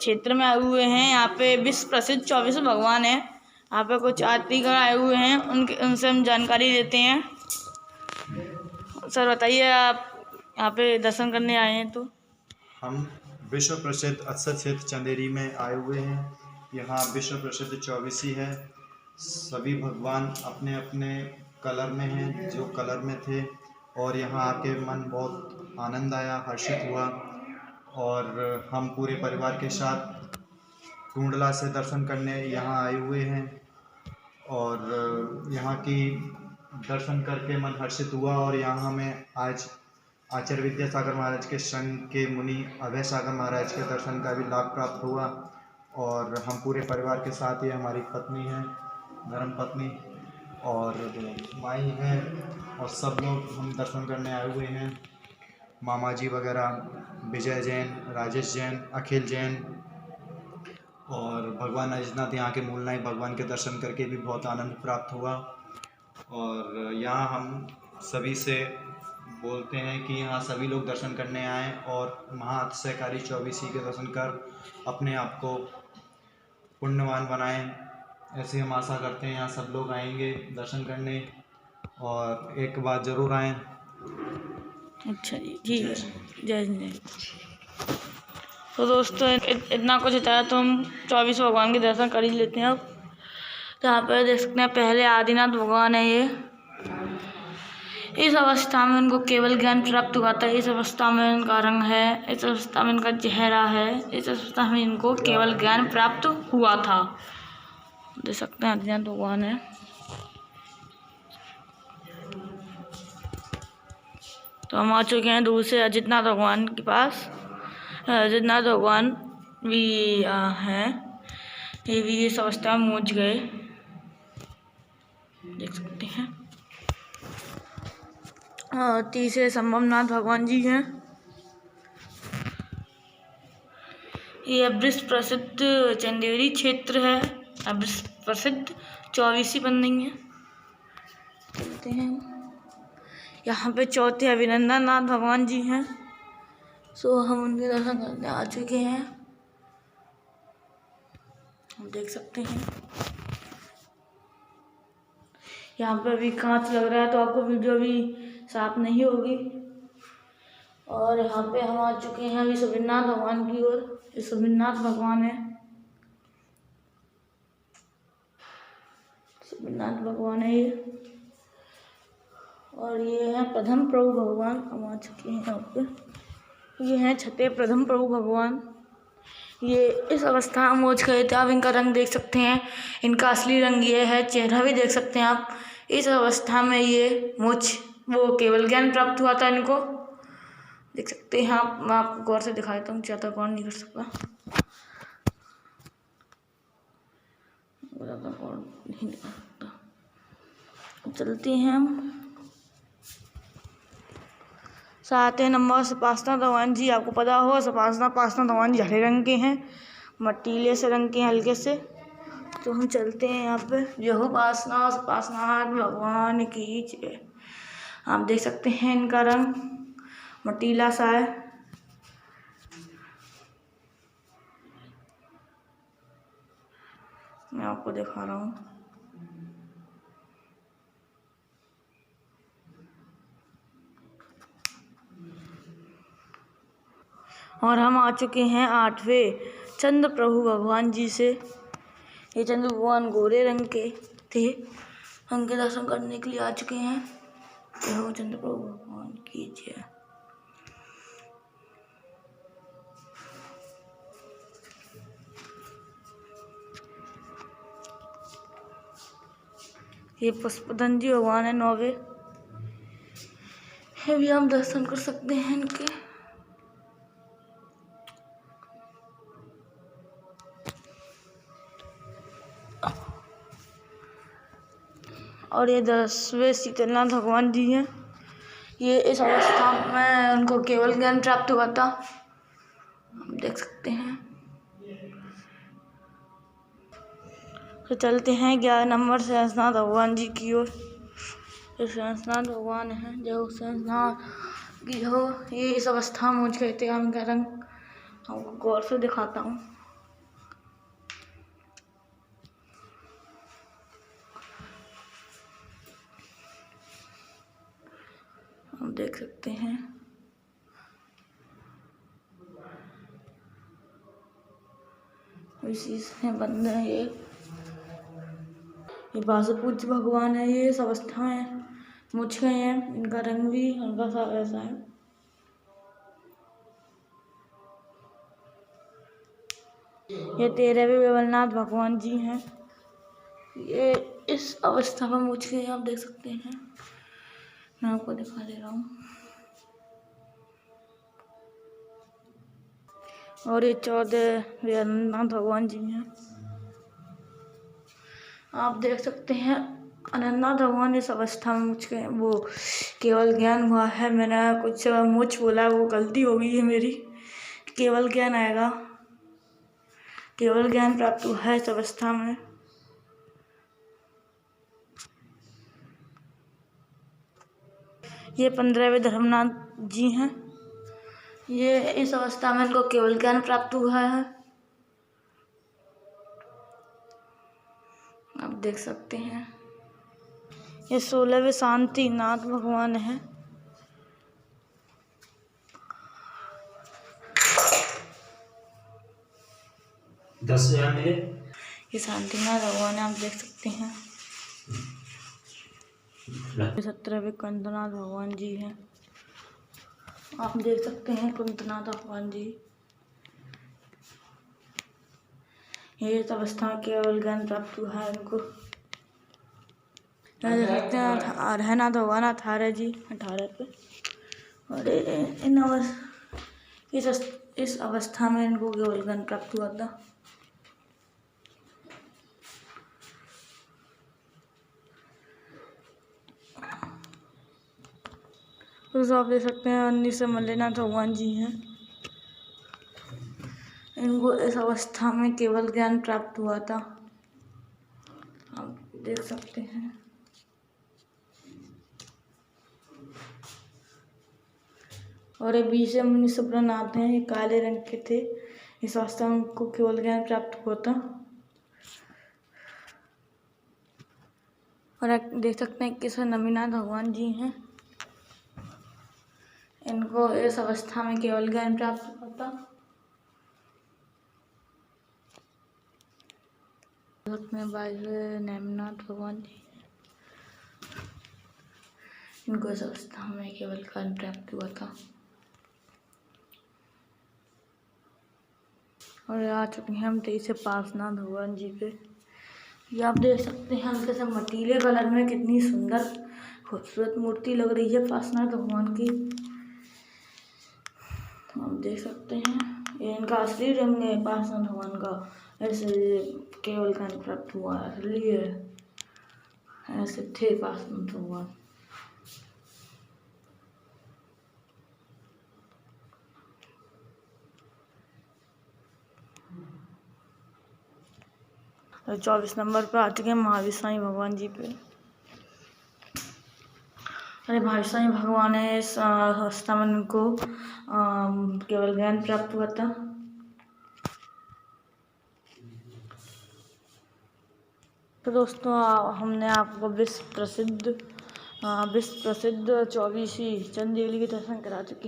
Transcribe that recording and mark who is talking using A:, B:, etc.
A: क्षेत्र में आए हुए हैं। यहाँ पे विश्व प्रसिद्ध 24 भगवान हैं। यहाँ पे कुछ यात्रीगण आए हुए हैं, उनसे हम जानकारी लेते हैं। सर बताइए, आप यहाँ पे दर्शन करने आए हैं तो?
B: हम विश्व प्रसिद्ध अक्षर क्षेत्र चंदेरी में आए हुए हैं। यहाँ विश्व प्रसिद्ध 24 है। सभी भगवान अपने अपने कलर में हैं, जो कलर में थे, और यहाँ आके मन बहुत आनंद आया, हर्षित हुआ। और हम पूरे परिवार के साथ टूंडला से दर्शन करने यहाँ आए हुए हैं। और यहाँ की दर्शन करके मन हर्षित हुआ। और यहाँ हमें आज आचार्य विद्यासागर महाराज के संघ के मुनि अभय सागर महाराज के दर्शन का भी लाभ प्राप्त हुआ। और हम पूरे परिवार के साथ ही, हमारी पत्नी है, धर्म पत्नी और माई है, और सब लोग हम दर्शन करने आए हुए हैं। मामा जी वगैरह, विजय जैन, राजेश जैन, अखिल जैन और भगवान अजितनाथ, यहाँ के मूल नायक भगवान के दर्शन करके भी बहुत आनंद प्राप्त हुआ। और यहाँ हम सभी से बोलते हैं कि यहाँ सभी लोग दर्शन करने आएँ और महाअतिशयकारी 24 के दर्शन कर अपने आप को पुण्यवान बनाएं। ऐसे हम आशा करते हैं यहाँ सब लोग आएंगे दर्शन करने, और एक बार ज़रूर आएँ।
A: अच्छा जी, ठीक है, जय हिंद। तो दोस्तों, इतना कुछ बताया तो हम 24 भगवान के दर्शन कर ही लेते हैं अब। तो यहाँ पर देख सकते हैं, पहले आदिनाथ भगवान है ये। इस अवस्था में उनको केवल ज्ञान प्राप्त हुआ था। इस अवस्था में इनका रंग है, इस अवस्था में इनका चेहरा है, इस अवस्था में इनको केवल ज्ञान प्राप्त हुआ था। देख सकते हैं, आदिनाथ भगवान है। तो हम आ चुके हैं दूर से अजितनाथ भगवान के पास। अजितनाथ भगवान भी हैं, ये भी इस अवस्था में पहुँच गए, देख सकते हैं। तीसरे संभवनाथ भगवान जी हैं। ये विश्व प्रसिद्ध चंदेरी क्षेत्र है, विश्व प्रसिद्ध 24 बन रही है। चलते हैं, यहाँ पे चौथे अभिनंदन नाथ भगवान जी हैं। सो हम उनके दर्शन करने आ चुके हैं, हम देख सकते हैं। यहाँ पे अभी कांच लग रहा है तो आपको वीडियो भी साफ नहीं होगी। और यहाँ पे हम आ चुके हैं अभी सुबिरनाथ भगवान की ओर। ये सुबिरनाथ भगवान है, सुबिरनाथ भगवान है ये। और ये है प्रथम प्रभु भगवान, हम आ चुके हैं यहाँ पे। ये हैं छठे प्रथम प्रभु भगवान। ये इस अवस्था में पहुँच गए थे। आप इनका रंग देख सकते हैं, इनका असली रंग ये है। चेहरा भी देख सकते हैं आप। इस अवस्था में ये मुझ वो केवल ज्ञान प्राप्त हुआ था इनको, देख सकते हैं आप। मैं आपको गौर से दिखाता हूँ, ज़्यादा गौर नहीं कर सकता, ज़्यादा गौर नहीं कर सकता। चलते हैं हम। 7 नंबर सपासना भगवान जी, आपको पता हो सपासना भगवान जी हरे रंग के हैं, मटीले से रंग के हैं, हल्के से। तो हम चलते हैं यहाँ पे। जो उपासना सपासना भगवान की जय। आप देख सकते हैं इनका रंग मटीला सा है। मैं आपको दिखा रहा हूँ। और हम आ चुके हैं 8वें चंद्र प्रभु भगवान जी से। ये चंद्र भगवान गोरे रंग के थे, उनके दर्शन करने के लिए आ चुके हैं। ये चंद्र प्रभु भगवान की जय। ये पुष्पदन जी भगवान है 9वें, ये भी हम दर्शन कर सकते हैं इनके। और ये 10वें शीतलनाथ भगवान जी हैं। ये इस अवस्था में उनको केवल ज्ञान प्राप्त हुआ था, हम देख सकते हैं। तो चलते हैं 11 नंबर सहस्त्रनाथ भगवान जी की ओर। ये सहस्त्रनाथ भगवान हैं, जो सहस्त्रनाथ की हो। ये इस अवस्था में मुझ गए थे। हम इनका रंग आपको गौर से दिखाता हूँ। आप देख सकते हैं। इसी से बंद है ये वासुपूज्य भगवान है। ये इस अवस्था में मुझ गए हैं। इनका रंग भी हल्का सा ऐसा है। ये 13वें बेवलनाथ भगवान जी हैं। ये इस अवस्था में मुझ गए, आप देख सकते हैं। मैं आपको दिखा दे रहा हूँ। और ये 14 बेवलनाथ भगवान जी हैं। आप देख सकते हैं अनंतनाथ भगवान इस अवस्था में मुझ गए। वो केवल ज्ञान हुआ है। मैंने कुछ मुझ बोला, वो गलती हो गई है मेरी। केवल ज्ञान आएगा, केवल ज्ञान प्राप्त हुआ है इस अवस्था में। ये 15वें धर्मनाथ जी हैं। ये इस अवस्था में इनको केवल ज्ञान प्राप्त हुआ है। आप देख सकते हैं। ये 16वें शांतिनाथ भगवान है। ये शांतिनाथ भगवान है, आप देख सकते हैं। 17वें कुंतनाथ भगवान जी हैं। आप देख सकते हैं कुंतनाथ भगवान जी। ये इस अवस्था में केवल ज्ञान प्राप्त हुआ है इनको। देख सकते हैं रहनाथ भगवान 18 जी 18 पे। और इस अवस्था में इनको केवल ज्ञान प्राप्त हुआ था। तो आप देख सकते हैं 19 मल्लिनाथ भगवान जी हैं। इनको इस अवस्था में केवल ज्ञान प्राप्त हुआ था, आप देख सकते हैं। और ये 20 मुनि सुब्रनाथ हैं। ये काले रंग के थे। इस अवस्था में उनको केवल ज्ञान प्राप्त हुआ था। और आप देख सकते हैं 21 नमीनाथ भगवान जी हैं। इनको इस अवस्था में केवल ज्ञान प्राप्त हुआ था। में 22 नेमिनाथ भगवान जी, इनको इस अवस्था में केवल ज्ञान प्राप्त हुआ था। और आ चुके हैं हम 23 पार्श्वनाथ भगवान जी पे। ये आप देख सकते हैं हल्के से मटीले कलर में कितनी सुंदर खूबसूरत मूर्ति लग रही है पार्श्वनाथ भगवान की। आप देख सकते हैं ये इनका असली रंग है पार्श्वनाथ भगवान का। ऐसे केवल ज्ञान प्राप्त हुआ है, इसलिए ऐसे थे पार्श्वनाथ भगवान। तो 24 नंबर पर आ चुके हैं महावीर स्वामी भगवान जी पे। अरे महावीर स्वामी भगवान है इस अवस्था में उनको केवल ज्ञान प्राप्त हुआ था। तो दोस्तों हमने आपको विश्व प्रसिद्ध 24 चंद्र देवली के दर्शन करा चुके हैं।